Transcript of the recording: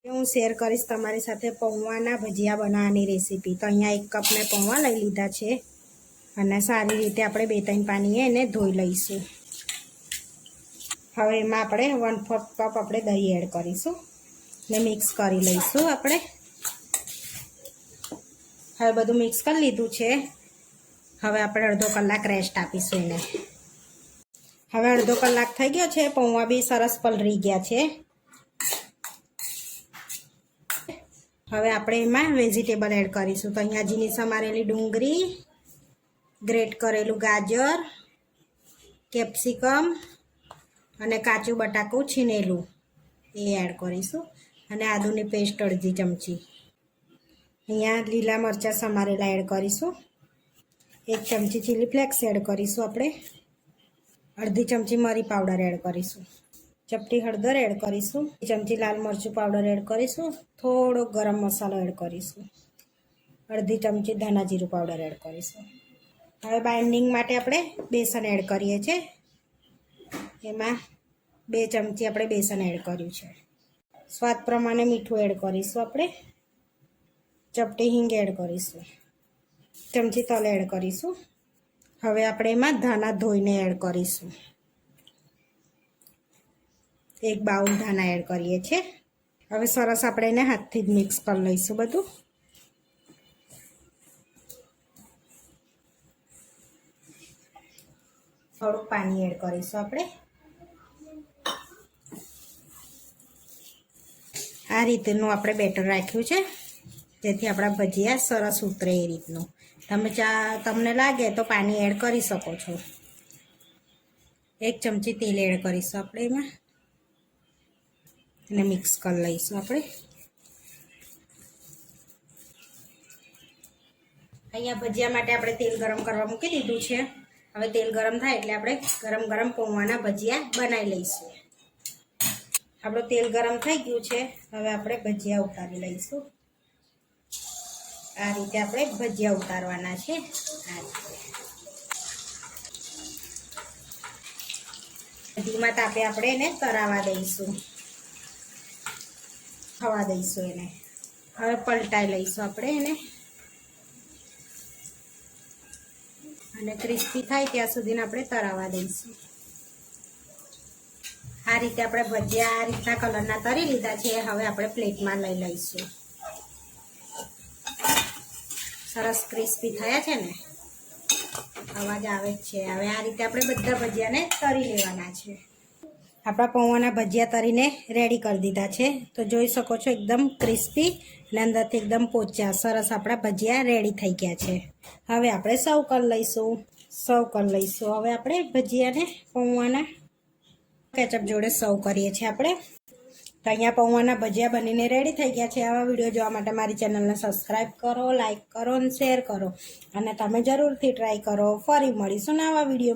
હું શેર કરીશ તમારી સાથે પૌવાના ભજીયા બનાવવાની રેસીપી। તો અહીંયા 1 કપ મેં પૌવા લઈ લીધા છે અને સારી રીતે આપણે 2-3 પાણીએ એને ધોઈ લઈશું। હવે એમાં આપણે 1/4 કપ આપણે દહીં એડ કરીશું ને મિક્સ કરી લઈશું આપણે। હવે બધું મિક્સ કરી લીધું છે। હવે આપણે અડધો કલાક રેસ્ટ આપીશું એને। હવે અડધો કલાક થઈ ગયો છે, પૌવા બી સરસ પલળી ગયા છે। હવે આપણે એમાં વેજીટેબલ એડ કરીશું। તો અહીંયા ઝીણી સમારેલી ડુંગળી, ગ્રેટ કરેલું ગાજર, કેપ્સિકમ અને કાચું બટાકું છીનેલું એ એડ કરીશું અને આદુની પેસ્ટ અડધી ચમચી। અહીંયા લીલા મરચાં સમારેલા એડ કરીશું। 1 ચમચી ચીલી ફ્લેક્સ એડ કરીશું આપણે। અડધી ચમચી મરી પાવડર એડ કરીશું। ચપટી હળદર એડ કરીશું। 1 ચમચી લાલ મરચું પાવડર એડ કરીશું। થોડો ગરમ મસાલો એડ કરીશું। અડધી ચમચી ધાણા જીરું પાવડર એડ કરીશું। હવે બાઇન્ડિંગ માટે આપણે બેસન એડ કરીએ છીએ। એમાં 2 ચમચી આપણે બેસન એડ કર્યું છે। સ્વાદ પ્રમાણે મીઠું એડ કરીશું આપણે। ચપટી હિંગ એડ કરીશું। ચમચી તલ એડ કરીશું। હવે આપણે એમાં ધાણા ધોઈને એડ કરીશું। 1 બાઉલ ધાણા એડ કરીએ છીએ। હવે સરસ આપણે એને હાથથી જ મિક્સ કરી લઈશું બધું। થોડુંક પાણી એડ કરીશું આપણે। આ રીતનું આપણે બેટર રાખ્યું છે જેથી આપણા ભજીયા સરસ ઉતરે એ રીતનું। તમને લાગે તો પાણી એડ કરી શકો છો। 1 ચમચી તેલ એડ કરીશું આપણે એમાં અને મિક્સ કરી લઈશું આપણે। અહીંયા ભજીયા માટે આપણે તેલ ગરમ કરવા મૂકી દીધું છે। હવે તેલ ગરમ થાય એટલે આપણે ગરમ ગરમ પૌવાના ભજીયા બનાવી લઈશું। આપણું તેલ ગરમ થઈ ગયું છે। હવે આપણે ભજીયા ઉતારી લઈશું। આ રીતે આપણે ભજીયા ઉતારવાના છે। આ રીતે ધીમા તાપે આપણે એને તરાવા દઈશું, થવા દઈશું એને। હવે પલટાઈ લઈશું આપણે એને અને ક્રિસ્પી થાય ત્યાં સુધી આપણે તરાવા દઈશું। આ રીતે આપણે ભજીયા આ રીતના કલરના તરી લીધા છે। હવે આપણે પ્લેટમાં લઈ લઈશું। સરસ ક્રિસ્પી થયા છે ને, અવાજ આવે જ છે। હવે આ રીતે આપણે બધા ભજીયાને તરી લેવાના છે। આપણા પૌવાના ભજીયા તરીને રેડી કરી દીધા છે। તો જોઈ શકો છો એકદમ ક્રિસ્પી અને અંદરથી એકદમ પોચા સરસ આપણા ભજીયા રેડી થઈ ગયા છે। હવે આપણે સર્વ કરી લઈશું। હવે આપણે ભજીયાને પૌવાના કેચઅપ જોડે સર્વ કરીએ છીએ આપણે। તો અહીંયા પૌવાના ભજીયા બનીને રેડી થઈ ગયા છે। આવા વિડીયો જોવા માટે મારી ચેનલને સબસ્ક્રાઈબ કરો, લાઈક કરો અને શેર કરો અને તમે જરૂરથી ટ્રાય કરો। ફરી મળીશું નવા વિડીયો।